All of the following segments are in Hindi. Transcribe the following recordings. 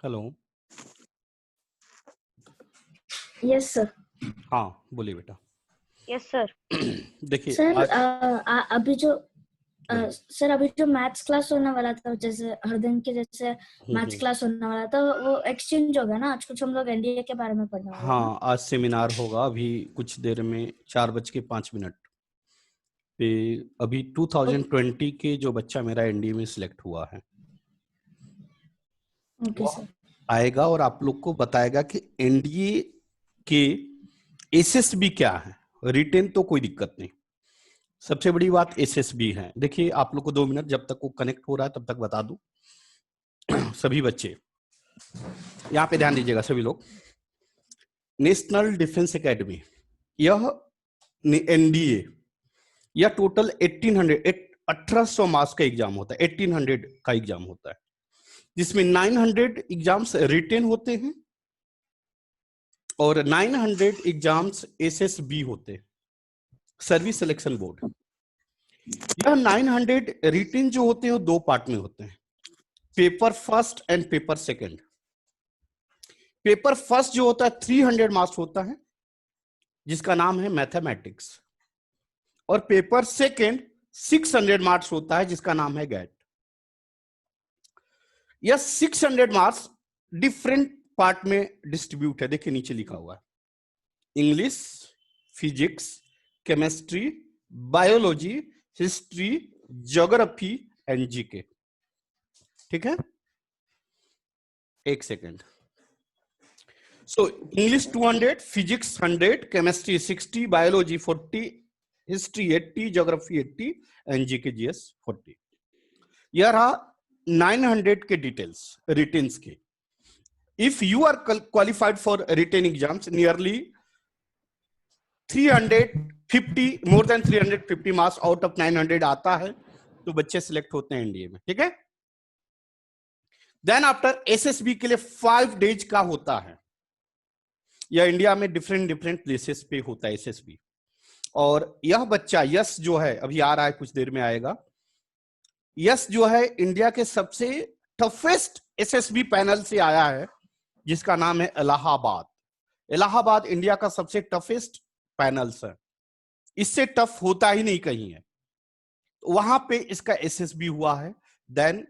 हेलो। Yes sir. हाँ बोलिए बेटा। Yes sir. देखिए सर आज अभी जो बोलिए। सर अभी जो मैथ्स क्लास होने वाला था, जैसे हर दिन के जैसे मैथ्स क्लास होने वाला था, वो एक्सचेंज हो गया ना। आज कुछ हम लोग एनडीए के बारे में पढ़ने वाले हैं ना। हाँ आज सेमिनार होगा अभी कुछ देर में 4:05 पे। अभी 2020 के जो बच्चा मेरा एनडीए में सिलेक्ट हुआ है ओके वो सर। आएगा और आप लोग को बताएगा कि एनडीए के एसएसबी क्या है। रिटेन तो कोई दिक्कत नहीं, सबसे बड़ी बात एसएसबी है। देखिए आप लोग को 2 मिनट जब तक वो कनेक्ट हो रहा है तब तक बता दूं। सभी बच्चे यहाँ पे ध्यान दीजिएगा, सभी लोग। नेशनल डिफेंस एकेडमी यह एनडीए यह टोटल 1800 मार्क्स का एग्जाम होता है। 1800 का एग्जाम होता है जिसमें 900 एग्जाम्स रिटेन होते हैं और 900 एग्जाम्स एसएसबी होते हैं, सर्विस सिलेक्शन बोर्ड। यह 900 रिटेन जो होते हैं वो 2 पार्ट में होते हैं, paper first and paper second. Paper first जो होता है 300 मार्क्स होता है जिसका नाम है मैथमेटिक्स, और पेपर सेकंड 600 मार्क्स होता है जिसका नाम है गैट। यह 600 मार्क्स डिफरेंट पार्ट में डिस्ट्रीब्यूट है। देखिए नीचे लिखा हुआ है English, physics, chemistry, biology, history, geography and GK. ठीक है, एक second. So English 200, physics 100, chemistry 60, biology 40, history 80, geography 80 and GK GS 40। यह रहा 900 के डिटेल्स रिटेन्स के। If you are qualified for written exams nearly 350 more than 350 marks out of 900 आता है तो बच्चे सिलेक्ट होते हैं एनडीए में। ठीक है, देन आफ्टर एसएसबी के लिए 5 डेज का होता है। यह इंडिया में डिफरेंट डिफरेंट प्लेसेस पे होता है एसएसबी। और यह बच्चा यश जो है अभी आ रहा है, कुछ देर में आएगा। यश जो है इंडिया के सबसे टफेस्ट एसएसबी पैनल से आया है जिसका नाम है इलाहाबाद। इलाहाबाद इंडिया का सबसे टफेस्ट पैनल्स है, इससे टफ होता ही नहीं कहीं है। वहां पे इसका एसएसबी हुआ है। देन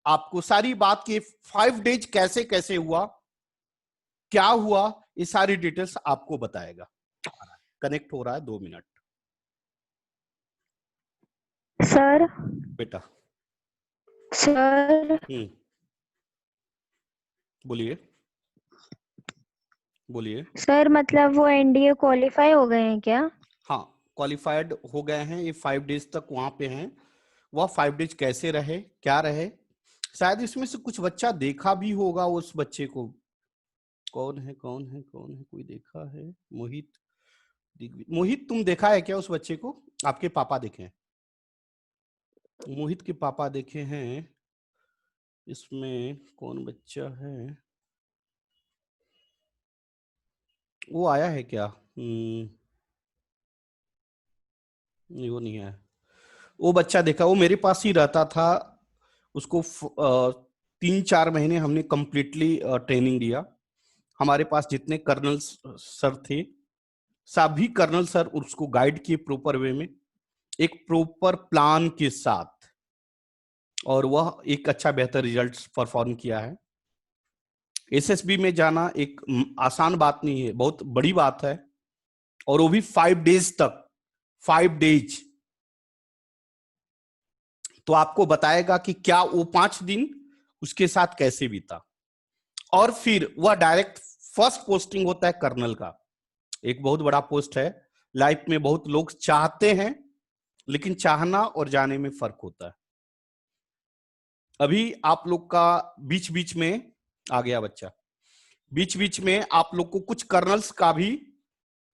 आपको सारी बात की 5 डेज कैसे कैसे हुआ, क्या हुआ, ये सारी डिटेल्स आपको बताएगा। कनेक्ट हो रहा है 2 मिनट सर। बेटा। सर बोलिए बोलिए। सर मतलब वो एनडीए क्वालिफाई हो गए हैं क्या? हाँ क्वालिफाइड हो गए हैं, ये 5 डेज तक वहां पे हैं। वह 5 डेज कैसे रहे क्या रहे, शायद इसमें से कुछ बच्चा देखा भी होगा उस बच्चे को। कौन है कौन है कौन है, कोई देखा है? मोहित, मोहित तुम देखा है क्या उस बच्चे को? आपके पापा देखे हैं? मोहित के पापा देखे हैं। इसमें कौन बच्चा है, वो आया है क्या? नहीं वो नहीं है। वो बच्चा देखा, वो मेरे पास ही रहता था। उसको 3-4 महीने हमने कंप्लीटली ट्रेनिंग दिया। हमारे पास जितने कर्नल सर थे सभी कर्नल सर उसको गाइड किए प्रॉपर वे में, एक प्रॉपर प्लान के साथ, और वह एक अच्छा बेहतर रिजल्ट परफॉर्म किया है। एसएसबी में जाना एक आसान बात नहीं है, बहुत बड़ी बात है, और वो भी 5 डेज तक। 5 डेज तो आपको बताएगा कि क्या वो 5 दिन उसके साथ कैसे बीता। और फिर वह डायरेक्ट फर्स्ट पोस्टिंग होता है कर्नल का। एक बहुत बड़ा पोस्ट है, लाइफ में बहुत लोग चाहते हैं लेकिन चाहना और जाने में फर्क होता है। अभी आप लोग का बीच बीच में आ गया बच्चा, बीच बीच में आप लोग को कुछ कर्नल्स का भी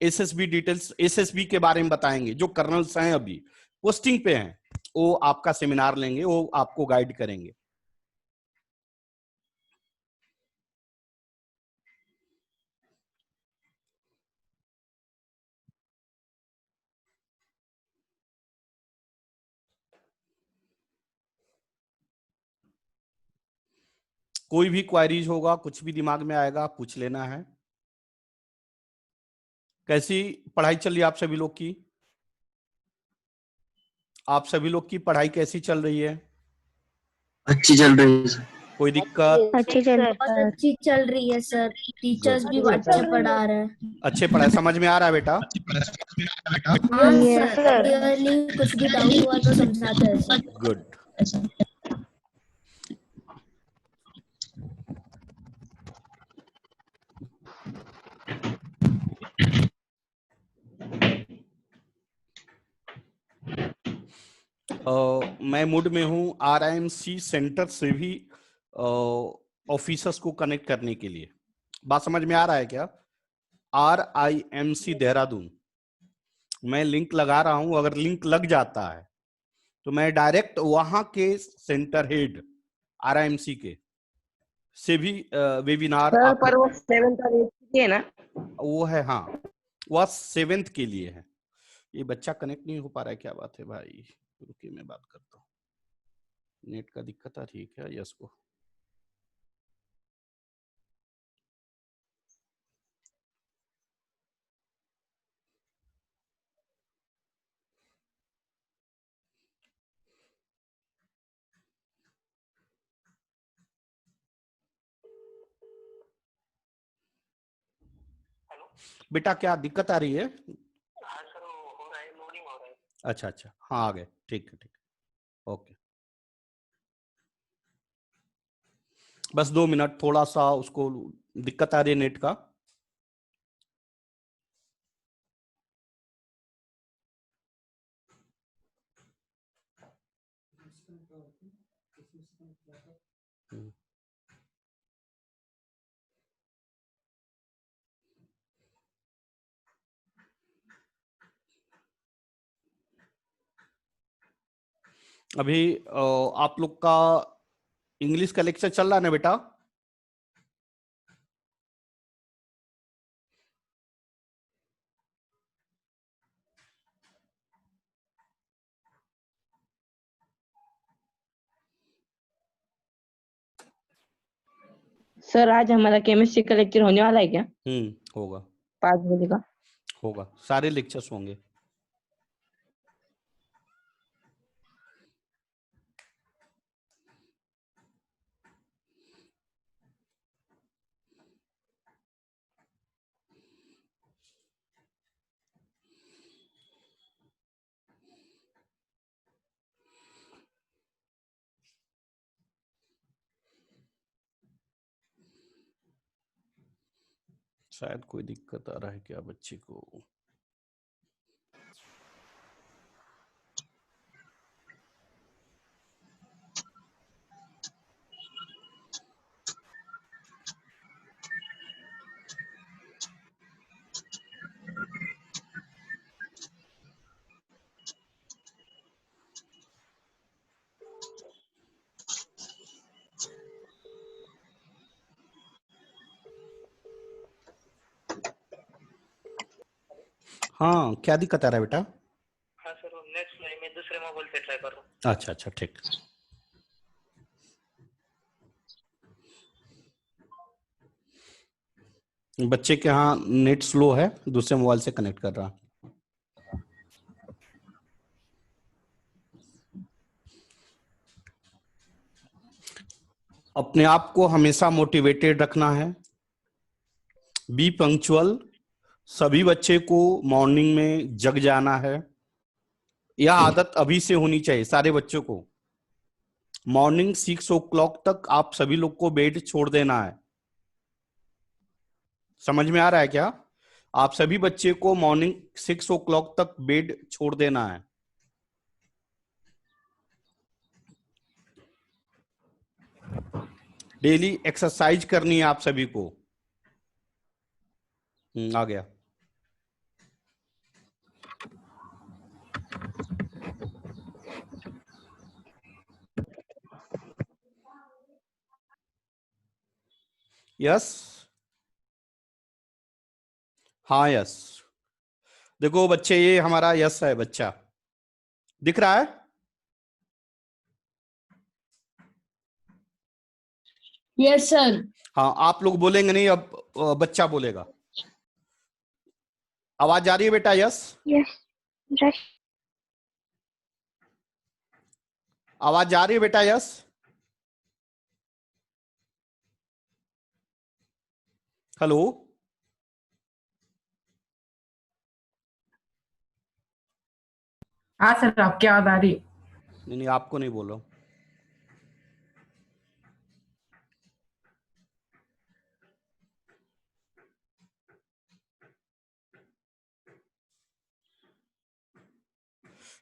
एसएसबी डिटेल्स, एसएसबी के बारे में बताएंगे। जो कर्नल्स हैं अभी पोस्टिंग पे हैं वो आपका सेमिनार लेंगे, वो आपको गाइड करेंगे। कोई भी क्वारीज होगा, कुछ भी दिमाग में आएगा, पूछ लेना है। कैसी पढ़ाई चल रही है आप सभी लोग की? आप सभी लोग की पढ़ाई कैसी चल रही है? अच्छी चल रही है सर। कोई दिक्कत? अच्छी चल रही बहुत है अच्छी चल रही है सर। टीचर्स भी गुड, अच्छे पढ़ा रहे हैं। अच्छे पढ़ाई समझ में आ रहा है बेटा? हाँ Yes, सर, sir. क्लियरली कुछ भी डाउट हुआ तो समझाते हैं सर। गुड। मैं मूड में हूं RIMC सेंटर से भी ऑफिसर्स को कनेक्ट करने के लिए। बात समझ में आ रहा है क्या? RIMC देहरादून, मैं लिंक लगा रहा हूं। अगर लिंक लग जाता है तो मैं डायरेक्ट वहां के सेंटर हेड RIMC के से भी वेबिनार सर आप, पर वो 7th और 8th की है ना? वो है हाँ, वह 7th के लिए है। ये बच्चा कनेक्ट नहीं हो पा रहा है, क्या बात है भाई? रुकिए मैं बात करता हूँ। नेट का दिक्कत आ रही है क्या यस को? बेटा क्या दिक्कत आ रही है? हाँ सर, हो रहा है, लोडिंग हो रहा है। अच्छा अच्छा, हाँ आ गए, ठीक है ठीक है, ओके। बस 2 मिनट, थोड़ा सा उसको दिक्कत आ रही है नेट का। अभी आप लोग का इंग्लिश का लेक्चर चल रहा है ना बेटा? सर आज हमारा केमिस्ट्री का लेक्चर होने वाला है क्या? होगा 5 बजे का। होगा, सारे लेक्चर्स होंगे। शायद कोई दिक्कत आ रहा है क्या बच्चे को? हाँ, क्या दिक्कत आ रहा है बेटा? हाँ सर, नेक्स्ट मैं दूसरे मोबाइल से ट्राई कर रहा हूँ। अच्छा अच्छा ठीक। बच्चे के यहाँ नेट स्लो है, दूसरे मोबाइल से कनेक्ट कर रहा। अपने आप को हमेशा मोटिवेटेड रखना है, बी पंक्चुअल। सभी बच्चे को मॉर्निंग में जग जाना है, यह आदत अभी से होनी चाहिए सारे बच्चों को। मॉर्निंग 6 o'clock तक आप सभी लोग को बेड छोड़ देना है। समझ में आ रहा है क्या? आप सभी बच्चे को मॉर्निंग 6 o'clock तक बेड छोड़ देना है। डेली एक्सरसाइज करनी है आप सभी को। आ गया। यस, हाँ यस। देखो बच्चे, ये हमारा यस है बच्चा, दिख रहा है? Yes sir. हाँ, आप लोग बोलेंगे नहीं, अब बच्चा बोलेगा। आवाज जा रही है बेटा? यस, यस रश आवाज जा रही है बेटा? यस। हेलो, हाँ सर, आपकी आवाज आ रही है। नहीं नहीं, आपको नहीं बोल रहा हूं।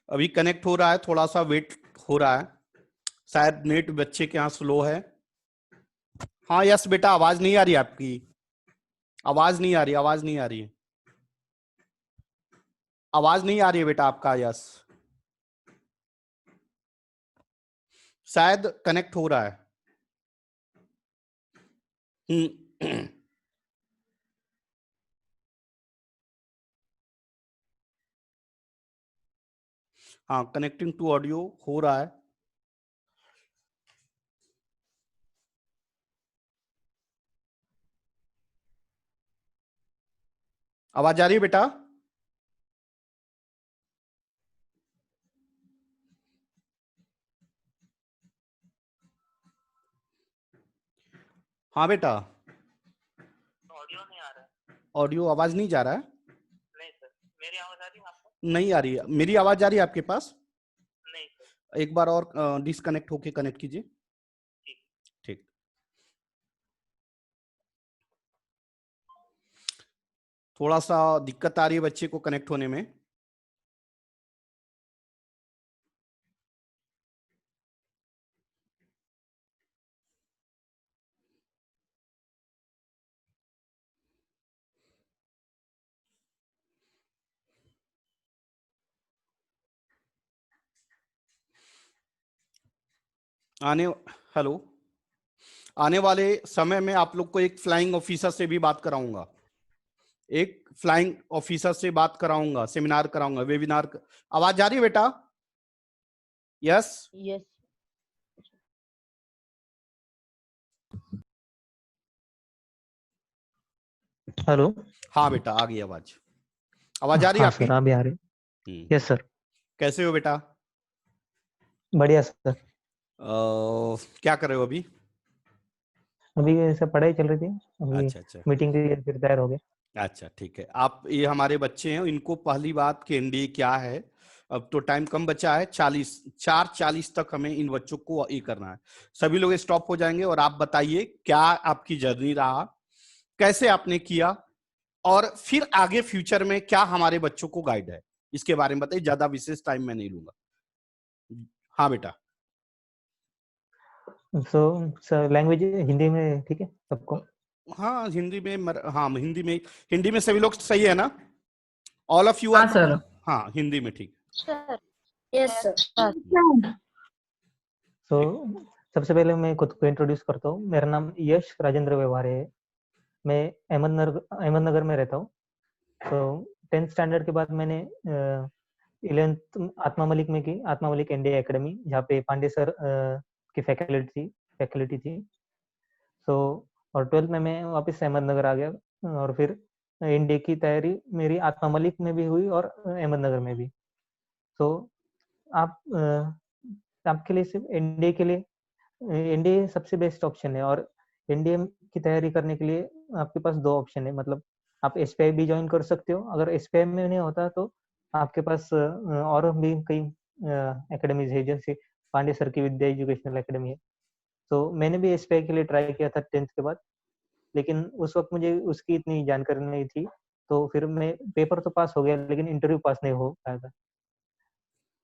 अभी कनेक्ट हो रहा है, थोड़ा सा वेट हो रहा है, शायद नेट बच्चे के यहाँ स्लो है। हाँ यस बेटा, आवाज नहीं आ रही आपकी, आवाज नहीं आ रही, आवाज नहीं आ रही है, आवाज नहीं आ रही है बेटा आपका। यस, शायद कनेक्ट हो रहा है। हाँ, कनेक्टिंग टू ऑडियो हो रहा है। आवाज आ रही है बेटा? हाँ बेटा, ऑडियो नहीं आ रहा है। ऑडियो आवाज नहीं जा रहा है? नहीं सर, मेरी आवाज आ रही है आपको? नहीं आ रही है, मेरी आवाज आ रही है आपके पास? नहीं सर। एक बार और डिस्कनेक्ट होके कनेक्ट कीजिए। ठीक। ठीक। थोड़ा सा दिक्कत आ रही है बच्चे को कनेक्ट होने में। आने हेलो, आने वाले समय में आप लोग को एक फ्लाइंग ऑफिसर से भी बात कराऊंगा, एक फ्लाइंग ऑफिसर से बात कराऊंगा, सेमिनार कराऊंगा, वेबिनार। आवाज जा रही है बेटा? यस। यस। हेलो। हाँ बेटा, आ गई आवाज। आवाज आ रही है हाँ आपकी? सर, अभी आ रही। Yes sir. कैसे हो बेटा? बढ़िया सर। क्या कर रहे हो अभी? अभी ऐसे पढ़ाई चल रही थी, अभी अच्छा अच्छा मीटिंग के लिए फिर तैयार हो गए। अच्छा, ठीक है। आप, ये हमारे बच्चे हैं, इनको पहली बात कि एनडीए क्या है। अब तो टाइम कम बचा है, 4:40 तक हमें इन बच्चों को ये करना है। सभी लोग स्टॉप हो जाएंगे और आप बताइए क्या आपकी जर्नी रहा, कैसे आपने किया, और फिर आगे फ्यूचर में क्या हमारे बच्चों को गाइड है, इसके बारे में बताइए। ज्यादा विशेष टाइम मैं नहीं लूंगा। हाँ बेटा। सो सर, लैंग्वेज हिंदी में ठीक है सबको? हाँ हिंदी में हाँ हिंदी में सभी लोग सही है ना? ऑल ऑफ यू हाँ आर? सर। हाँ, हिंदी में ठीक। Sir yes sir. सो सबसे पहले मैं खुद को इंट्रोड्यूस करता हूँ। मेरा नाम यश राजेंद्र व्यवहारे है। मैं अहमदनगर में रहता हूँ। तो 10th स्टैंडर्ड के बाद मैंने 11th आत्मा मलिक में की, आत्मा मलिक एनडीए एकेडमी, जहाँ पे पांडे सर की फैकल्टी थी। सो और 12th में मैं वापस अहमदनगर आ गया, और फिर एनडीए की तैयारी मेरी आत्मा मलिक में भी हुई और अहमदनगर में भी। तो आप आपके लिए सिर्फ एनडीए के लिए एनडीए सबसे बेस्ट ऑप्शन है। और एनडीए की तैयारी करने के लिए आपके पास दो ऑप्शन है, मतलब आप एसपीआई भी ज्वाइन कर सकते हो। अगर एसपीआई में नहीं होता तो आपके पास और भी कई एकेडमीज है, जैसे पांडे सर की विद्या एजुकेशनल एकेडमी है। तो मैंने भी एसपीआई के लिए ट्राई किया था 10th के बाद, लेकिन उस वक्त मुझे उसकी इतनी जानकारी नहीं थी। तो फिर मैं पेपर तो पास हो गया, लेकिन इंटरव्यू पास नहीं हो पाया था।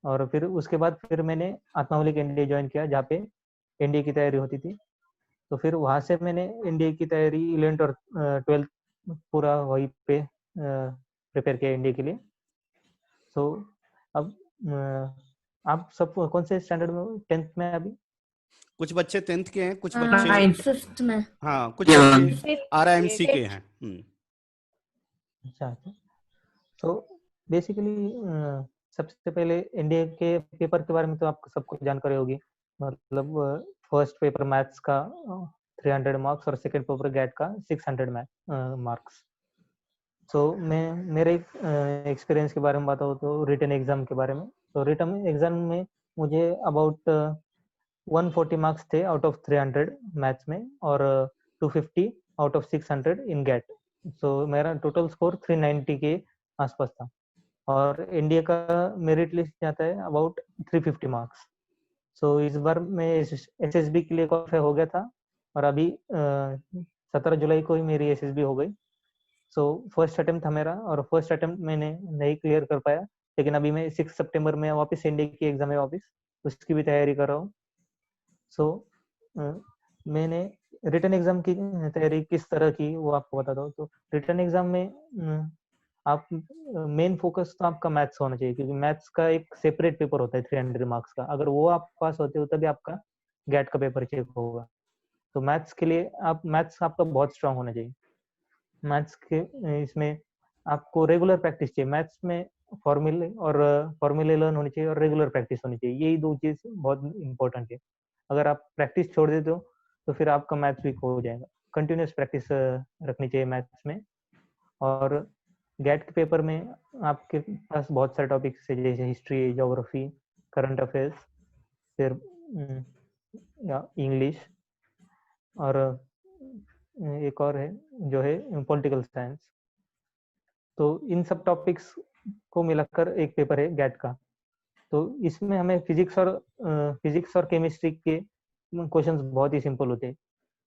और फिर उसके बाद फिर मैंने आत्मा मलिक एनडीए ज्वाइन किया, जहाँ पे एनडीए की तैयारी होती थी। तो फिर वहां से मैंने एनडीए की तैयारी 11th और 12th पूरा वहीं पे प्रिपेयर किया एनडीए के लिए। तो अब आप सब कौन से स्टैंडर्ड में? 10th में अभी? कुछ बच्चे 10th के हैं, कुछ बच्चे 5th में। हाँ, कुछ बच्चे फिफ्थ आरआईएमसी के Fifth। हैं। अच्छा अच्छा। तो बेसिकली सबसे पहले एनडीए के पेपर के बारे में तो आपको सबको जानकारी होगी। मतलब फर्स्ट पेपर मैथ्स का 300 मार्क्स और सेकंड पेपर गैट का 600 मार्क्स। सो मैं मेरे एक्सपीरियंस के बारे में बताऊँ तो रिटन एग्जाम के बारे में, तो रिटन एग्जाम में मुझे अबाउट 140 मार्क्स थे आउट ऑफ 300 मैथ्स में, और 250 आउट ऑफ 600 इन गैट। सो मेरा टोटल स्कोर 390 के आसपास था, और एनडीए का मेरिट लिस्ट जाता है अबाउट 350 मार्क्स। सो इस बार मैं एसएसबी के लिए क्वालिफाई हो गया था, और अभी 17 जुलाई को ही मेरी एसएसबी हो गई। सो फर्स्ट अटेम्प्ट था मेरा, और फर्स्ट अटेम्प्ट मैंने नहीं क्लियर कर पाया, लेकिन अभी मैं 6 सितंबर में वापस एनडीए की एग्जाम है वापस, उसकी भी तैयारी कर रहा हूँ। सो मैंने रिटन एग्जाम की तैयारी किस तरह की वो आपको बताता हूँ। तो रिटन एग्जाम में आप मेन फोकस तो आपका मैथ्स होना चाहिए, क्योंकि मैथ्स का एक सेपरेट पेपर होता है 300 मार्क्स का। अगर वो आप पास होते हो तभी आपका गैट का पेपर चेक होगा। तो मैथ्स के लिए मैथ्स आपका बहुत स्ट्रांग होना चाहिए। मैथ्स के इसमें आपको रेगुलर प्रैक्टिस चाहिए। मैथ्स में फॉर्मूले लर्न होनी चाहिए और रेगुलर प्रैक्टिस होनी चाहिए, यही दो चीज बहुत इंपॉर्टेंट है। अगर आप प्रैक्टिस छोड़ देते हो तो फिर आपका मैथ्स वीक हो जाएगा। कंटिन्यूस प्रैक्टिस रखनी चाहिए मैथ्स में। और गैट के पेपर में आपके पास बहुत सारे टॉपिक्स है, जैसे हिस्ट्री, ज्योग्राफी, करंट अफेयर्स, फिर या इंग्लिश, और एक और है जो है पॉलिटिकल साइंस। तो इन सब टॉपिक्स को मिलाकर एक पेपर है गैट का। तो इसमें हमें फिजिक्स और केमिस्ट्री के क्वेश्चंस बहुत ही सिंपल होते हैं।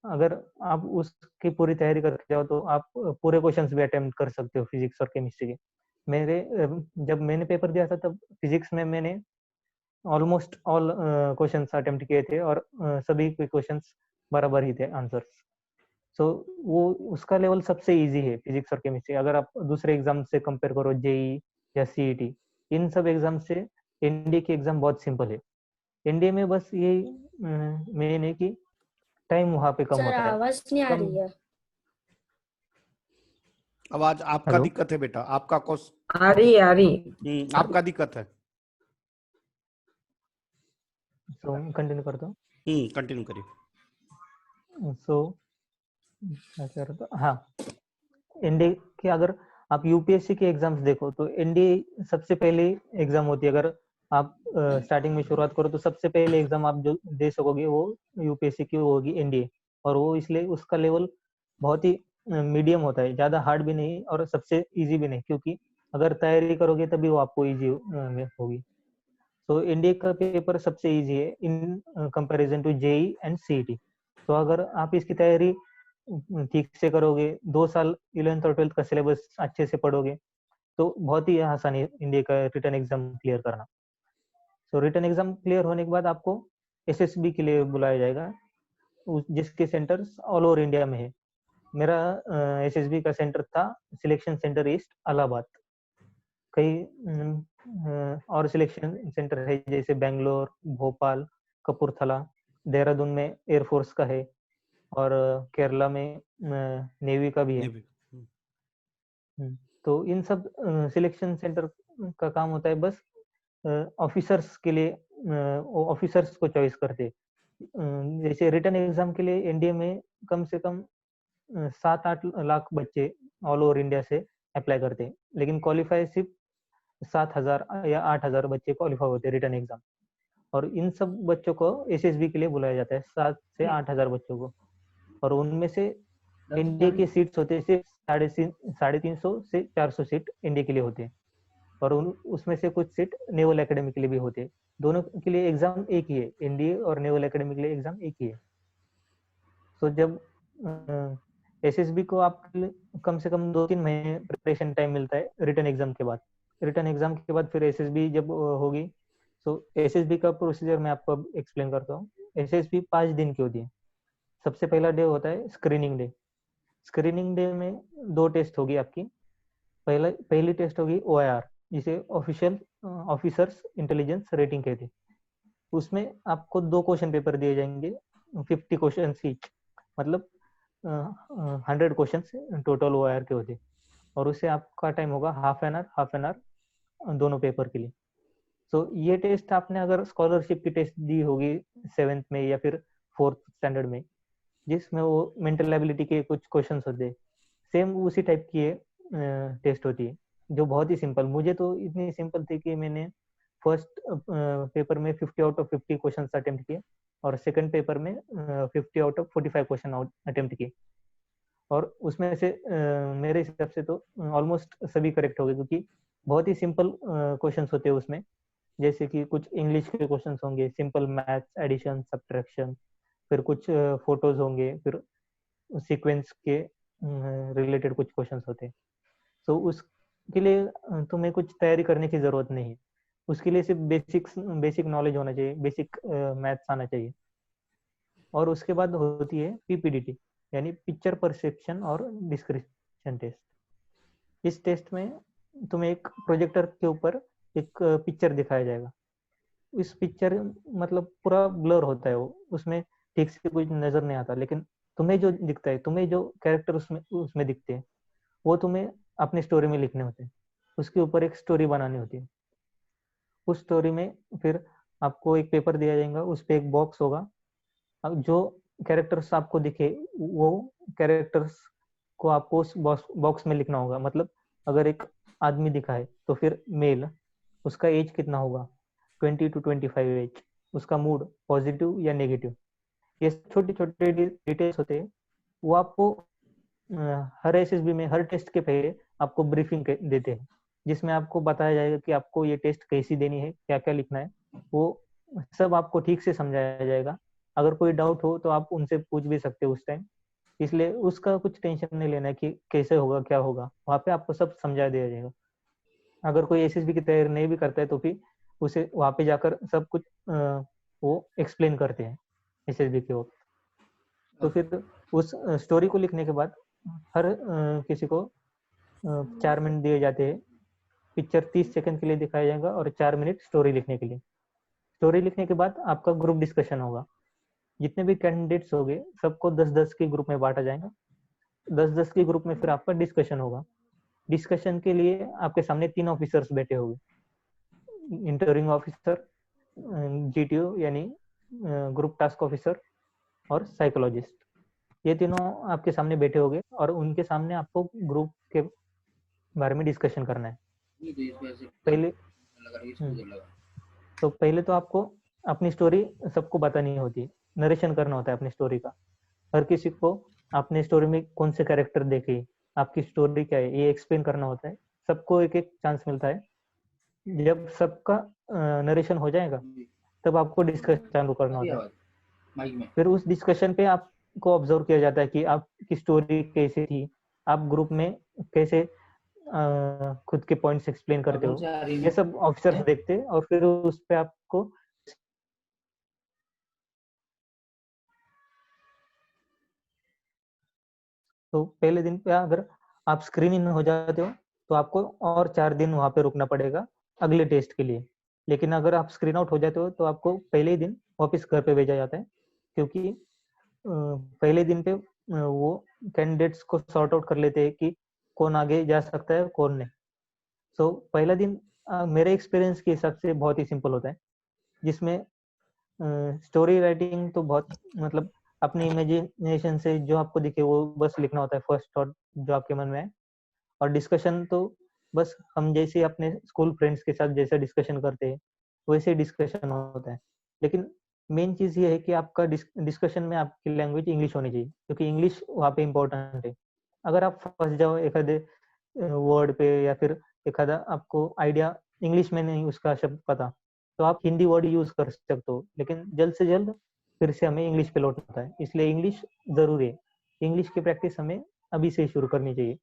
अगर आप उसकी पूरी तैयारी करके जाओ तो आप पूरे क्वेश्चंस भी अटेम्प्ट कर सकते हो फिजिक्स और केमिस्ट्री के। जब मैंने पेपर दिया था तब फिजिक्स में मैंने ऑलमोस्ट ऑल क्वेश्चंस अटेम्प्ट किए थे, और सभी के क्वेश्चंस बराबर ही थे आंसर्स। सो वो उसका लेवल सबसे इजी है फिजिक्स और केमिस्ट्री। अगर आप दूसरे एग्जाम से कंपेयर करो, जेई या सीईटी, इन सब एग्जाम से एनडीए की एग्जाम बहुत सिंपल है। एनडीए में बस ये मेन है कि टाइम वहां पे कम सर होता है। आवाज नहीं आ रही है। आवाज आपका हेलो, दिक्कत है बेटा, आपका आ रही आपका दिक्कत है। सो कंटिन्यू करता हूँ। कंटिन्यू करिए। सो क्या कह रहा था, हाँ, एनडीए के अगर आप यूपीएससी के एग्जाम्स देखो तो एनडीए सबसे पहले एग्जाम होती है। अगर आप स्टार्टिंग में शुरुआत करो तो सबसे पहले एग्जाम आप जो दे सकोगे वो यूपीएससी की होगी एनडीए। और वो इसलिए उसका लेवल बहुत ही मीडियम होता है, ज्यादा हार्ड भी नहीं और सबसे इजी भी नहीं, क्योंकि अगर तैयारी करोगे तभी वो आपको इजी होगी। तो एनडीए का पेपर सबसे इजी है in comparison to JEE and CET. तो अगर आप इसकी तैयारी ठीक से करोगे, 2 साल 11th और 12th का सिलेबस अच्छे से पढ़ोगे, तो बहुत ही आसान है इंडिया का रिटन एग्जाम क्लियर करना। तो रिटन एग्जाम क्लियर होने के बाद आपको एसएसबी के लिए बुलाया जाएगा, जिसके सेंटर्स ऑल ओवर इंडिया में है। मेरा एसएसबी का सेंटर था सिलेक्शन सेंटर ईस्ट इलाहाबाद। कई और सिलेक्शन सेंटर है जैसे बेंगलोर, भोपाल, कपूरथला, देहरादून में एयरफोर्स का है, और केरला में नेवी का भी है। तो इन सब सिलेक्शन सेंटर का काम होता है बस ऑफिसर्स के लिए, ऑफिसर्स को चॉइस करते। जैसे रिटन एग्जाम के लिए एनडीए में कम से कम 7-8 लाख बच्चे ऑल ओवर इंडिया से अप्लाई करते हैं, लेकिन क्वालिफाई सिर्फ 7,000 या 8,000 बच्चे क्वालिफाई होते हैं रिटन एग्जाम। और इन सब बच्चों को एसएसबी के लिए बुलाया जाता है, 7 से 8,000 बच्चों को। और उनमें से इंडिया की सीट्स होते हैं सिर्फ 350 से 400 सीट इंडिया के लिए होते हैं, और उसमें से कुछ सीट नेवल एकेडमी के लिए भी होते हैं। दोनों के लिए एग्जाम एक ही है, एनडीए और नेवल एकेडमी के लिए एग्जाम एक ही है। तो जब एसएसबी को आप कम से कम 2-3 महीने प्रिपरेशन टाइम मिलता है रिटन एग्जाम के बाद। रिटन एग्जाम के बाद फिर एसएसबी जब होगी, तो एसएसबी का प्रोसीजर मैं आपको एक्सप्लेन करता हूँ। एसएसबी 5 दिन की होती है। सबसे पहला डे होता है स्क्रीनिंग डे। स्क्रीनिंग डे में 2 टेस्ट होगी आपकी। पहली टेस्ट होगी OIR, जिसे ऑफिशियल ऑफिसर्स इंटेलिजेंस रेटिंग कहते हैं। उसमें आपको 2 क्वेश्चन पेपर दिए जाएंगे, 50 क्वेश्चन ईच, मतलब 100 क्वेश्चन टोटल OIR के होते, और उससे आपका टाइम होगा हाफ एन आवर दोनों पेपर के लिए। तो ये टेस्ट आपने अगर स्कॉलरशिप की टेस्ट दी होगी 7th में या फिर 4th स्टैंडर्ड में, जिसमें वो मेंटल एबिलिटी के कुछ क्वेश्चंस होते हैं। सेम उसी टाइप की ये टेस्ट होती है, जो बहुत ही सिंपल, मुझे तो इतनी सिंपल थी कि मैंने फर्स्ट पेपर में 50 आउट ऑफ 50 क्वेश्चन अटेम्प्ट किए और सेकंड पेपर में 50 आउट ऑफ 45 क्वेश्चन अटेम्प्ट किए, और उसमें से मेरे हिसाब से तो ऑलमोस्ट सभी करेक्ट हो गए, क्योंकि बहुत ही सिंपल क्वेश्चंस होते हैं उसमें, जैसे कि कुछ इंग्लिश के क्वेश्चंस होंगे, सिंपल मैथ्स, एडिशन, सब्ट्रैक्शन, फिर कुछ फोटोज होंगे, फिर सीक्वेंस के रिलेटेड कुछ क्वेश्चंस होते हैं। तो उसके लिए तुम्हें कुछ तैयारी करने की जरूरत नहीं है, उसके लिए सिर्फ बेसिक नॉलेज होना चाहिए, बेसिक मैथ्स आना चाहिए। और उसके बाद होती है पीपीडीटी, यानी पिक्चर परसेप्शन और डिस्क्रिप्शन टेस्ट। इस टेस्ट में तुम्हें एक प्रोजेक्टर के ऊपर एक पिक्चर दिखाया जाएगा। इस पिक्चर मतलब पूरा ब्लर होता है, वो उसमें ठीक से कुछ नजर नहीं आता, लेकिन तुम्हें जो दिखता है, तुम्हें जो कैरेक्टर उसमें दिखते हैं, वो तुम्हें अपनी स्टोरी में लिखने होते हैं। उसके ऊपर एक स्टोरी बनानी होती है। उस स्टोरी में फिर आपको एक पेपर दिया जाएगा, उस पे एक बॉक्स होगा। अब जो कैरेक्टर्स आपको दिखे, वो कैरेक्टर्स को आपको उस बॉक्स में लिखना होगा। मतलब अगर एक आदमी दिखा है तो फिर मेल, उसका एज कितना होगा, 20 to 25 एज, उसका मूड पॉजिटिव या नेगेटिव, ये छोटे छोटे डिटेल्स होते हैं। वो आपको हर एसएसबी में हर टेस्ट के पहले आपको ब्रीफिंग देते हैं, जिसमें आपको बताया जाएगा कि आपको ये टेस्ट कैसी देनी है, क्या क्या लिखना है, वो सब आपको ठीक से समझाया जाएगा। अगर कोई डाउट हो तो आप उनसे पूछ भी सकते हो उस टाइम, इसलिए उसका कुछ टेंशन नहीं लेना है कि कैसे होगा क्या होगा, वहाँ पे आपको सब समझा दिया जाएगा। अगर कोई एसएसबी की तैयारी नहीं भी करता है तो फिर उसे वहाँ पे जाकर सब कुछ वो एक्सप्लेन करते हैं एसएसबी के वक्त। तो फिर उस स्टोरी को लिखने के बाद हर किसी को 4 मिनट दिए जाते हैं। पिक्चर 30 सेकंड के लिए दिखाया जाएगा और 4 मिनट स्टोरी लिखने के लिए। स्टोरी लिखने के बाद आपका ग्रुप डिस्कशन होगा। जितने भी कैंडिडेट्स होंगे सबको 10-10 के ग्रुप में बांटा जाएगा। 10-10 के ग्रुप में फिर आपका डिस्कशन होगा। डिस्कशन के लिए आपके सामने 3 ऑफिसर्स बैठे होंगे, इंटरिंग ऑफिसर, जीटीओ यानी ग्रुप टास्क ऑफिसर और साइकोलॉजिस्ट। ये तीनों आपके सामने बैठे होंगे और उनके सामने आपको ग्रुप के बारे में डिस्कशन करना है। पहले तो आपको अपनी स्टोरी सबको बतानी होती है, नरेशन करना होता है अपनी स्टोरी का। हर किसी को अपने स्टोरी में कौन से कैरेक्टर देखे, आपकी स्टोरी क्या है, ये एक्सप्लेन करना होता है। सबको एक एक चांस मिलता है। जब सबका नरेशन हो जाएगा तब आपको डिस्कशन चालू करना होता है। फिर उस डिस्कशन पे आपको ऑब्जर्व किया जाता है कि आपकी स्टोरी कैसी थी, आप ग्रुप में कैसे खुद के पॉइंट्स एक्सप्लेन करते हो, ये सब ऑफिसर्स देखते हैं। और फिर उस पे आपको तो पहले दिन पे अगर आप स्क्रीन इन हो जाते हो तो आपको और 4 दिन वहां पे रुकना पड़ेगा अगले टेस्ट के लिए। लेकिन अगर आप स्क्रीन आउट हो जाते हो तो आपको पहले ही दिन वापस घर पे भेजा जाता है, क्योंकि पहले दिन पे वो कैंडिडेट्स को सॉर्ट आउट कर लेते हैं कि कौन आगे जा सकता है कौन नहीं। सो पहला दिन मेरे एक्सपीरियंस के हिसाब से बहुत ही सिंपल होता है, जिसमें स्टोरी राइटिंग तो बहुत मतलब अपनी इमेजिनेशन से जो आपको दिखे वो बस लिखना होता है, फर्स्ट थॉट जो आपके मन में है। और डिस्कशन तो बस हम जैसे अपने स्कूल फ्रेंड्स के साथ जैसे डिस्कशन करते हैं वैसे डिस्कशन होता है। लेकिन मेन चीज ये है कि आपका डिस्कशन में आपकी लैंग्वेज इंग्लिश होनी चाहिए, क्योंकि इंग्लिश वहाँ पे इम्पोर्टेंट है। अगर आप फंस जाओ एक आधे वर्ड पे या फिर एक आधा आपको आइडिया इंग्लिश में नहीं उसका शब्द पता, तो आप हिंदी वर्ड यूज कर सकते हो, लेकिन जल्द से जल्द फिर से हमें इंग्लिश पे लौटना है। इसलिए इंग्लिश जरूरी है। इंग्लिश की प्रैक्टिस हमें अभी से शुरू करनी चाहिए।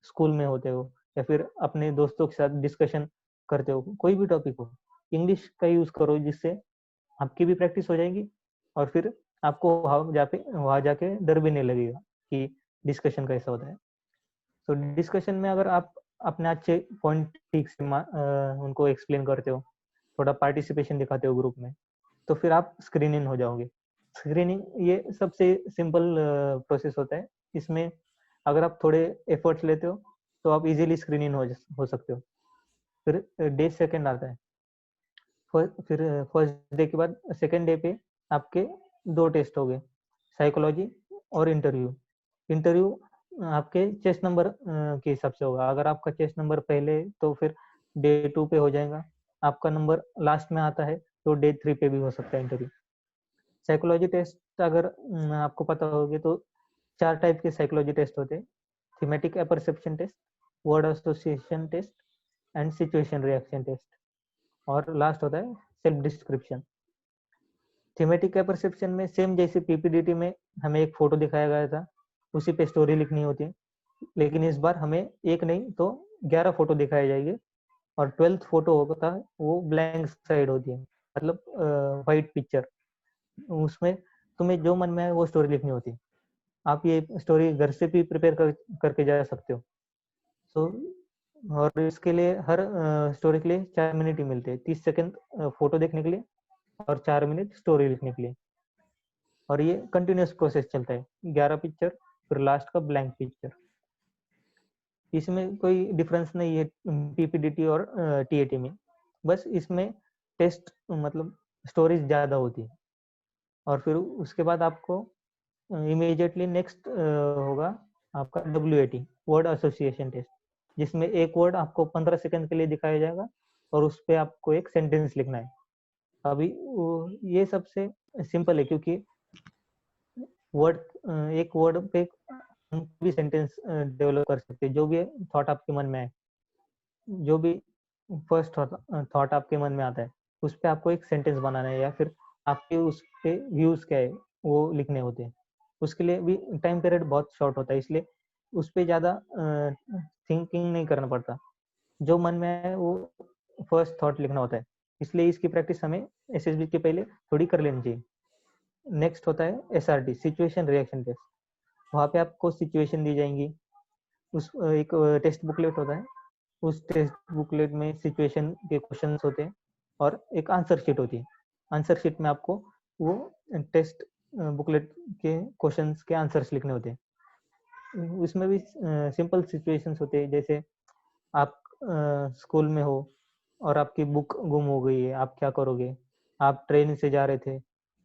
स्कूल में होते हो या फिर अपने दोस्तों के साथ डिस्कशन करते हो, कोई भी टॉपिक हो, इंग्लिश का यूज करो, जिससे आपकी भी प्रैक्टिस हो जाएगी और फिर आपको वहां जाके डर भी नहीं लगेगा कि डिस्कशन कैसा होता है। तो डिस्कशन में अगर आप अपने अच्छे पॉइंट ठीक से उनको एक्सप्लेन करते हो, थोड़ा पार्टिसिपेशन दिखाते हो ग्रुप में, तो फिर आप स्क्रीन इन हो जाओगे। स्क्रीनिंग ये सबसे सिंपल प्रोसेस होता है। इसमें अगर आप थोड़े एफर्ट्स लेते हो तो आप इजीली स्क्रीन इन हो सकते हो। फिर डे सेकंड आता है। फिर फर्स्ट डे के बाद सेकंड डे पे आपके 2 टेस्ट हो गए, साइकोलॉजी और इंटरव्यू। इंटरव्यू आपके चेस्ट नंबर के हिसाब से होगा। अगर आपका चेस्ट नंबर पहले तो फिर डे 2 पे हो जाएगा, आपका नंबर लास्ट में आता है तो डे 3 पे भी हो सकता है इंटरव्यू। साइकोलॉजी टेस्ट अगर आपको पता होगी तो 4 टाइप के साइकोलॉजी टेस्ट होते हैं: thematic apperception test, word association test and situation reaction test, और लास्ट होता है सेल्फ डिस्क्रिप्शन। थीमेटिक अपरसेप्शन में सेम जैसे पीपीडीटी में हमें एक फोटो दिखाया गया था, उसी पे स्टोरी लिखनी होती है, लेकिन इस बार हमें एक नहीं तो 11 फोटो दिखाए जाएंगे और 12th फोटो होता है वो ब्लैंक साइड होती है, मतलब वाइट पिक्चर। उसमें तुम्हें जो मन में आए वो स्टोरी लिखनी होती है। आप ये स्टोरी घर से भी प्रिपेयर करके जा सकते हो। सो और इसके लिए हर स्टोरी के लिए 4 मिनट ही मिलते हैं, 30 सेकंड फोटो देखने के लिए और 4 मिनट स्टोरी लिखने के लिए। और ये कंटिन्यूस प्रोसेस चलता है, 11 पिक्चर फिर लास्ट का ब्लैंक पिक्चर। इसमें कोई डिफरेंस नहीं है पीपीडीटी और टीएटी में, बस इसमें टेस्ट मतलब स्टोरेज ज़्यादा होती है। और फिर उसके बाद आपको इमीडिएटली नेक्स्ट होगा आपका WAT, वर्ड एसोसिएशन टेस्ट, जिसमें एक वर्ड आपको 15 सेकंड के लिए दिखाया जाएगा और उस पर आपको एक सेंटेंस लिखना है। अभी ये सबसे सिंपल है क्योंकि एक वर्ड पे भी सेंटेंस डेवलप कर सकते हैं। जो भी थॉट आपके मन में है, जो भी फर्स्ट थॉट आपके मन में आता है, उस पे आपको एक सेंटेंस बनाना है या फिर आपके उस पे व्यूज क्या है वो लिखने होते हैं। उसके लिए भी टाइम पीरियड बहुत शॉर्ट होता है, इसलिए उस पे ज़्यादा थिंकिंग नहीं करना पड़ता। जो मन में है वो फर्स्ट थॉट लिखना होता है, इसलिए इसकी प्रैक्टिस हमें एसएसबी के पहले थोड़ी कर लेनी चाहिए। नेक्स्ट होता है SRT, सिचुएशन रिएक्शन टेस्ट। वहाँ पे आपको सिचुएशन दी जाएंगी, उस एक टेस्ट बुकलेट होता है, उस टेस्ट बुकलेट में सिचुएशन के क्वेश्चंस होते हैं और एक आंसर शीट होती है। आंसर शीट में आपको वो टेस्ट बुकलेट के क्वेश्चंस के आंसर्स लिखने होते हैं। उसमें भी सिंपल सिचुएशंस होते हैं, जैसे आप स्कूल में हो और आपकी बुक गुम हो गई है, आप क्या करोगे? आप ट्रेन से जा रहे थे,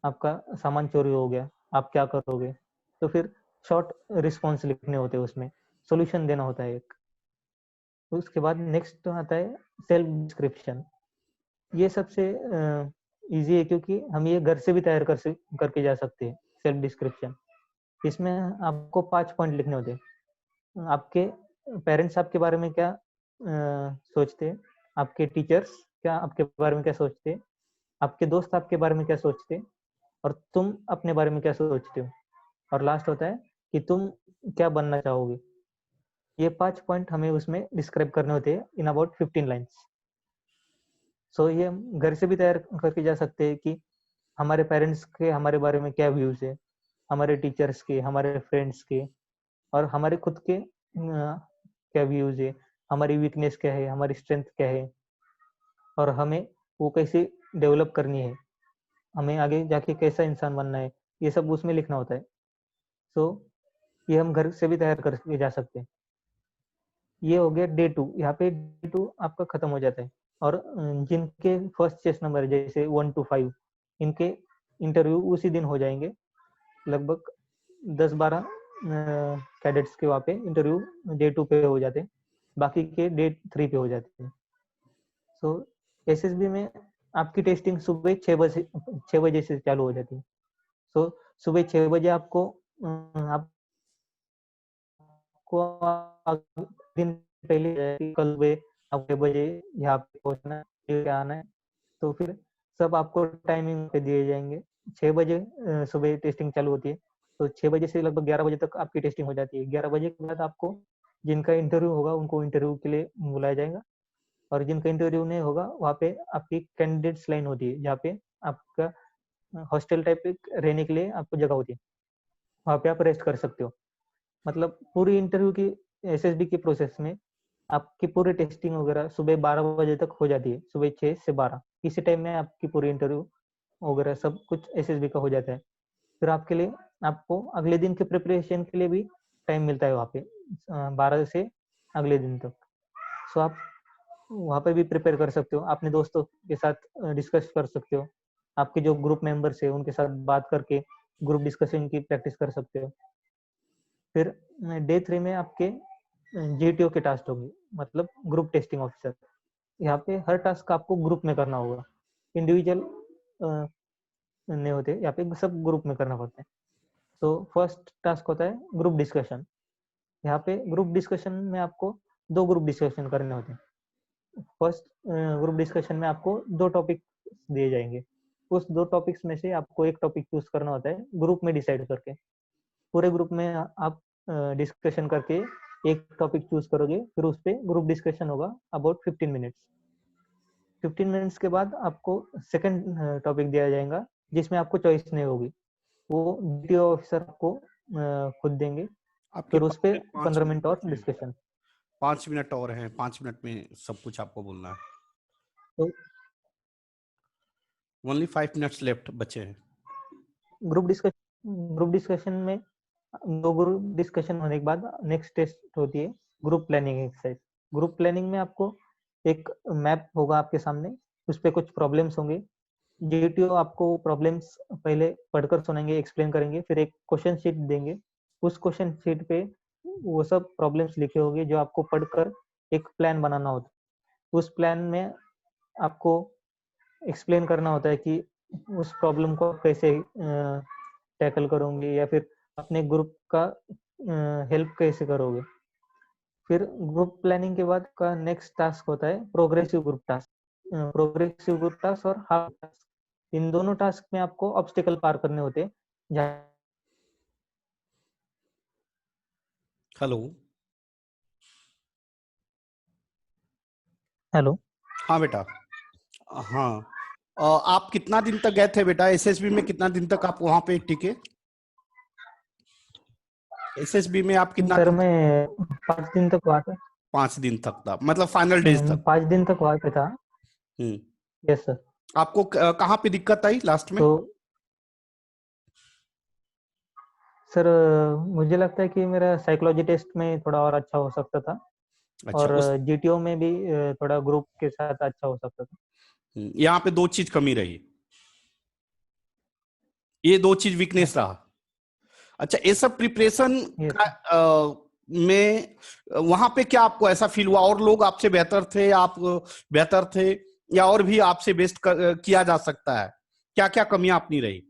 आपका सामान चोरी हो गया, आप क्या करोगे? तो फिर शॉर्ट रिस्पॉन्स लिखने होते हैं, उसमें सॉल्यूशन देना होता है एक। उसके बाद नेक्स्ट आता है सेल्फ डिस्क्रिप्शन। ये सबसे इजी है क्योंकि हम ये घर से भी तैयार करके जा सकते हैं। सेल्फ डिस्क्रिप्शन, इसमें आपको 5 पॉइंट लिखने होते हैं। आपके पेरेंट्स आपके बारे में क्या सोचते हैं, आपके टीचर्स क्या आपके बारे में क्या सोचते हैं, आपके दोस्त आपके बारे में क्या सोचते हैं, और तुम अपने बारे में क्या सोचते हो, और लास्ट होता है कि तुम क्या बनना चाहोगे। ये 5 पॉइंट हमें उसमें डिस्क्राइब करने होते हैं इन अबाउट 15 लाइन्स। सो ये हम घर से भी तैयार करके जा सकते हैं कि हमारे पेरेंट्स के हमारे बारे में क्या व्यूज है, हमारे टीचर्स के, हमारे फ्रेंड्स के, और हमारे खुद के क्या व्यूज है, हमारी वीकनेस क्या है, हमारी स्ट्रेंथ क्या है, और हमें वो कैसे डेवलप करनी है, हमें आगे जाके कैसा इंसान बनना है, ये सब उसमें लिखना होता है। सो ये हम घर से भी तैयार करके जा सकते हैं। ये हो गया डे 2। यहाँ पे डे 2 आपका खत्म हो जाता है और जिनके फर्स्ट चेस्ट नंबर जैसे 1 to 5, इनके इंटरव्यू उसी दिन हो जाएंगे। लगभग 10-12 कैडेट्स के वहाँ पे इंटरव्यू डे 2 पे हो जाते हैं, बाकी के डे 3 पे हो जाते हैं। सो एसएसबी में आपकी टेस्टिंग सुबह 6 बजे से चालू हो जाती है। सो सुबह 6 बजे आपको दिन पहले कल सुबह 6 बजे यहाँ पे पहुंचना है, आना है, तो फिर सब आपको टाइमिंग पे दिए जाएंगे। 6 बजे सुबह टेस्टिंग चालू होती है, तो 6 बजे से लगभग 11 बजे तक आपकी टेस्टिंग हो जाती है। 11 बजे के बाद आपको जिनका इंटरव्यू होगा उनको इंटरव्यू के लिए बुलाया जाएगा, और जिनका इंटरव्यू नहीं होगा वहाँ पे आपकी कैंडिडेट्स लाइन होती है, जहाँ पे आपका हॉस्टल टाइप रहने के लिए आपको जगह होती है, वहाँ पे आप रेस्ट कर सकते हो। मतलब पूरी इंटरव्यू की एसएसबी की प्रोसेस में आपकी पूरी टेस्टिंग वगैरह सुबह 12 बजे तक हो जाती है, सुबह 6 से 12 इसी टाइम में आपकी पूरी इंटरव्यू वगैरह सब कुछ एसएसबी का हो जाता है। फिर आपके लिए आपको अगले दिन के प्रिपरेशन के लिए भी टाइम मिलता है वहाँ पे 12 से अगले दिन तक। सो आप वहाँ पे भी प्रिपेयर कर सकते हो, अपने दोस्तों के साथ डिस्कस कर सकते हो, आपके जो ग्रुप मेंबर्स है उनके साथ बात करके ग्रुप डिस्कशन की प्रैक्टिस कर सकते हो। फिर डे 3 में आपके जीटीओ के टास्क होंगे, मतलब ग्रुप टेस्टिंग ऑफिसर। यहाँ पे हर टास्क आपको ग्रुप में करना होगा, इंडिविजुअल नहीं होते, यहाँ पे सब ग्रुप में करना पड़ता है। तो फर्स्ट टास्क होता है ग्रुप डिस्कशन। यहाँ पे ग्रुप डिस्कशन में आपको 2 ग्रुप डिस्कशन करने होते हैं। फर्स्ट ग्रुप डिस्कशन में आपको 2 टॉपिक दिए जाएंगे, उस 2 टॉपिक्स में से आपको एक टॉपिक चूज करना होता है ग्रुप में डिसाइड करके। पूरे ग्रुप में आप डिस्कशन करके एक टॉपिक चूज करोगे, फिर उस पर ग्रुप डिस्कशन होगा अबाउट 15 मिनट्स। 15 मिनट्स के बाद आपको सेकंड टॉपिक दिया जाएगा, जिसमें आपको चॉइस नहीं होगी, वो जीटीओ ऑफिसर आपको खुद देंगे। आपके फिर उस पे 5 15 मिनट और मिनट हैं। डिस्कशन। 5 मिनट और हैं, 5 मिनट में सब कुछ आपको बोलना है। तो ओनली 5 मिनट्स लेफ्ट बचे हैं। ग्रुप डिस्कशन में 2 ग्रुप डिस्कशन होने के बाद नेक्स्ट टेस्ट होती है group planning exercise. Group planning में आपको एक मैप होगा आपके सामने, उस पे कुछ प्रॉब्लम्स होंगे। जीटीओ आपको प्रॉब्लम्स पहले पढ़कर सुनाएंगे, एक्सप्लेन करेंगे, फिर एक क्वेश्चन शीट देंगे। उस क्वेश्चन शीट पे वो सब प्रॉब्लम्स लिखे होंगे जो आपको पढ़कर एक प्लान बनाना होता है। उस प्लान में आपको एक्सप्लेन करना होता है कि उस प्रॉब्लम को कैसे टैकल करोगे, या फिर अपने ग्रुप का हेल्प कैसे करोगे। फिर ग्रुप प्लानिंग के बाद का नेक्स्ट टास्क होता है progressive group task. Progressive group task और हाफ टास्क, इन दोनों टास्क में आपको ऑब्स्टिकल पार करने होते हैं। हेलो। हेलो। हाँ बेटा। हाँ, आप कितना दिन तक गए थे बेटा एसएसबी में? कितना दिन तक आप वहां पे टिके? एसएसबी में आप कितना सर दिन? मैं 5 दिन तक वहाँ था। 5 दिन तक था, मतलब फाइनल डेज तक। 5 दिन तक वहाँ पे था। हम्म। Yes sir. आपको कहाँ पे दिक्कत आई लास्ट में? तो सर मुझे लगता है कि मेरा साइकोलॉजी टेस्ट में थोड़ा और अच्छा हो सकता था, अच्छा, और उस जीटीओ में भी थोड़ा ग्रुप के साथ अच्छा हो सकता था। यहाँ पे 2 चीज कमी रही, ये 2 चीज वीकनेस रहा। अच्छा, ये सब प्रिपरेशन यस का में वहां पे क्या आपको ऐसा फील हुआ, और लोग आपसे बेहतर थे, आप बेहतर थे, या और भी आपसे बेस्ट किया जा सकता है? क्या क्या कमियां अपनी रही?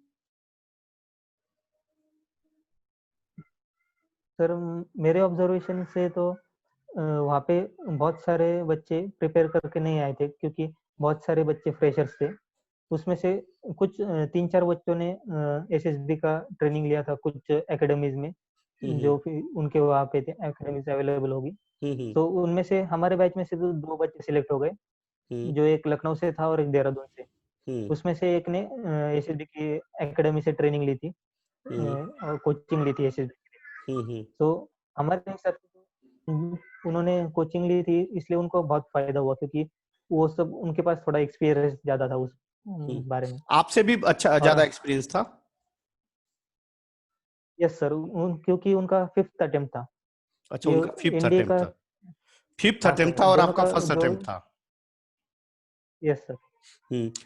सर मेरे ऑब्जर्वेशन से तो वहाँ पे बहुत सारे बच्चे प्रिपेयर करके नहीं आए थे, क्योंकि बहुत सारे बच्चे फ्रेशर्स थे। उसमें से कुछ 3-4 बच्चों ने एसएसबी का ट्रेनिंग लिया था कुछ एकेडमीज में, जो कि उनके वहाँ पे थे, एकेडमीज अवेलेबल होगी। तो उनमें से हमारे बैच में से 2 बच्चे सिलेक्ट हो गए, जो एक लखनऊ से था और एक देहरादून से। उसमें से एक ने एसएसबी की एकेडमी से ट्रेनिंग ली थी और कोचिंग ली थी एसएसबी। तो हमारे हिसाब से उन्होंने कोचिंग ली थी, इसलिए उनको बहुत फायदा हुआ, क्योंकि वो सब उनके पास थोड़ा एक्सपीरियंस ज्यादा था उस बारे में। आपसे भी अच्छा और ज्यादा एक्सपीरियंस था? यस सर, क्योंकि उनका 5th अटेम्प्ट था। अच्छा, ये उनका 5th एनडीए अटेम्प्ट का। था। 5th हाँ अटेम्प्ट सर, था और दोनों आपका का फर्स्ट जो। अटेम्प्ट था। यस सर,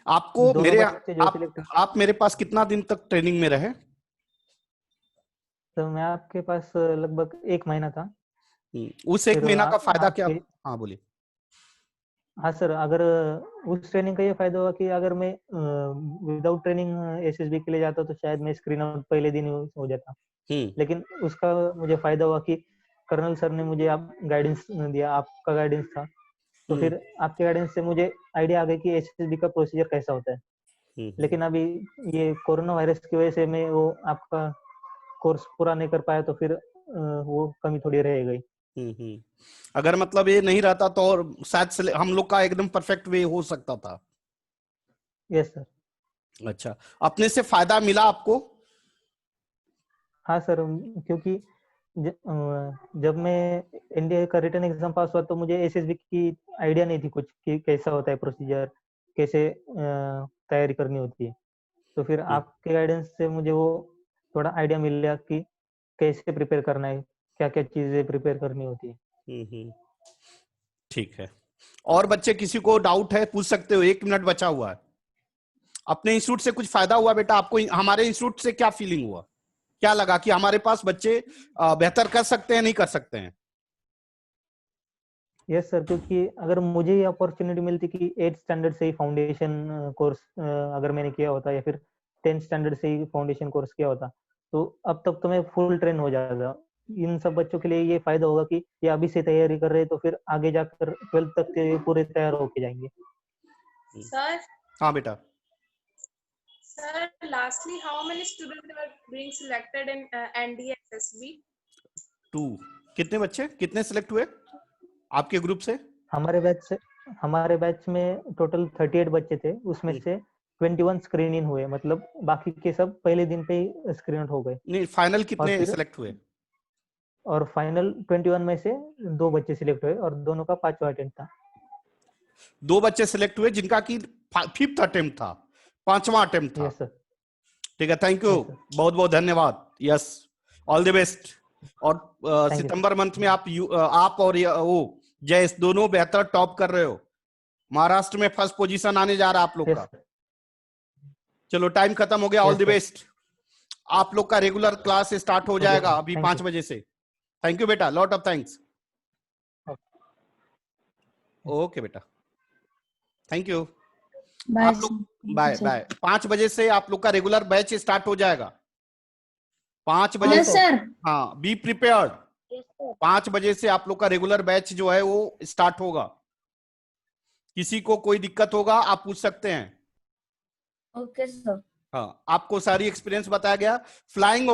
आपको दोनों मेरे बच्चे जो सिलेक्ट। आप मेरे पास कितना दिन तक ट्रेनिंग में रहे? तो मैं आपके पास लगभग 1 महीना था। उस 1 फिर महीना का फायदा क्या? आपके। हाँ बोलिए। हाँ सर, अगर उस ट्रेनिंग का ये फायदा हुआ कि अगर मैं विदाउट ट्रेनिंग एसएसबी के लिए जाता तो शायद मैं स्क्रीन आउट पहले दिन हो जाता। लेकिन उसका मुझे फायदा हुआ कि कर्नल सर ने मुझे आप गाइडेंस दिया, आपका गाइडेंस था, तो फिर आपके गाइडेंस से मुझे आइडिया आ गया कि एसएसबी का प्रोसीजर कैसा होता है। लेकिन अभी ये कोरोना वायरस की वजह से मैं वो आपका कोर्स पूरा नहीं कर पाया, तो फिर वो कमी थोड़ी रह गई। अगर मतलब ये नहीं रहता तो और शायद हम लोग का एकदम परफेक्ट वे हो सकता था। Yes sir. अच्छा, अपने से फायदा मिला आपको? हाँ सर, क्योंकि जब मैं एनडीए का रिटर्न एग्जाम पास हुआ तो मुझे एसएसबी की आइडिया नहीं थी कुछ कि कैसा होता है प्रोसीजर, कैसे तैयारी करनी होती है। तो फिर आपके गाइडेंस से मुझे वो थोड़ा आइडिया मिल गया कि कैसे प्रिपेयर करना है, क्या क्या चीजें प्रिपेयर करनी होती है। ठीक है। और बच्चे किसी को डाउट है पूछ सकते हो, 1 मिनट बचा हुआ है। अपने इंस्टीट्यूट से कुछ फायदा हुआ बेटा आपको? हमारे इंस्टीट्यूट से क्या फीलिंग हुआ? क्या लगा कि हमारे पास बच्चे बेहतर कर सकते हैं, नहीं कर सकते हैं? यस सर, क्योंकि अगर मुझे ये अपॉर्चुनिटी मिलती कि 8th स्टैंडर्ड से ही फाउंडेशन कोर्स अगर मैंने किया होता या फिर 10th स्टैंडर्ड से ही फाउंडेशन कोर्स किया होता, तो अब तक तो मैं फुल ट्रेन हो जाता। इन सब बच्चों के लिए ये फायदा होगा कि ये अभी से तैयारी कर रहे हैं तो फिर आगे जाकर 12th तक के पूरे तैयार होके जाएंगे। Sir, हाँ बेटा। sir, lastly, how many students are being selected in NDA SSB? 2। कितने बच्चे, कितने सिलेक्ट हुए आपके ग्रुप से? हमारे बैच में टोटल 38 बच्चे थे, उसमें से 21 स्क्रीन इन हुए, मतलब बाकी के सब पहले दिन पे ही स्क्रीन आउट हो गए। नहीं, फाइनल कितने फिर- सिलेक्ट हुए? और फाइनल 21 में से 2 बच्चे सिलेक्ट हुए और दोनों का 5वां अटेम्प्ट था। 2 बच्चे सिलेक्ट हुए जिनका की 5th अटेम्प्ट था, 5वां अटेम्प्ट था। Yes sir. ठीक है, थैंक यू, Yes, sir. बहुत बहुत धन्यवाद। Yes, all the best. और you, सितंबर मंथ में आप और वो जयेश दोनों बेहतर टॉप कर रहे हो। महाराष्ट्र में फर्स्ट पोजीशन आने जा रहा है आप लोग यस का। सर। चलो, टाइम खत्म हो गया। All Yes, the sir. Best. आप लोग का रेगुलर क्लास स्टार्ट हो जाएगा अभी Thank 5 you. बजे से। थैंक यू बेटा, लॉट ऑफ थैंक्स। ओके बेटा, थैंक यू। बाय आप लोग बाय बाय। 5 बजे से आप लोग का रेगुलर बैच स्टार्ट हो जाएगा। 5 बजे यस सर। हाँ, बी प्रिपेयर्ड। 5 बजे से आप लोग का रेगुलर बैच जो है वो स्टार्ट होगा। किसी को कोई दिक्कत होगा आप पूछ सकते हैं। Okay sir. हाँ, आपको सारी एक्सपीरियंस बताया गया। फ्लाइंग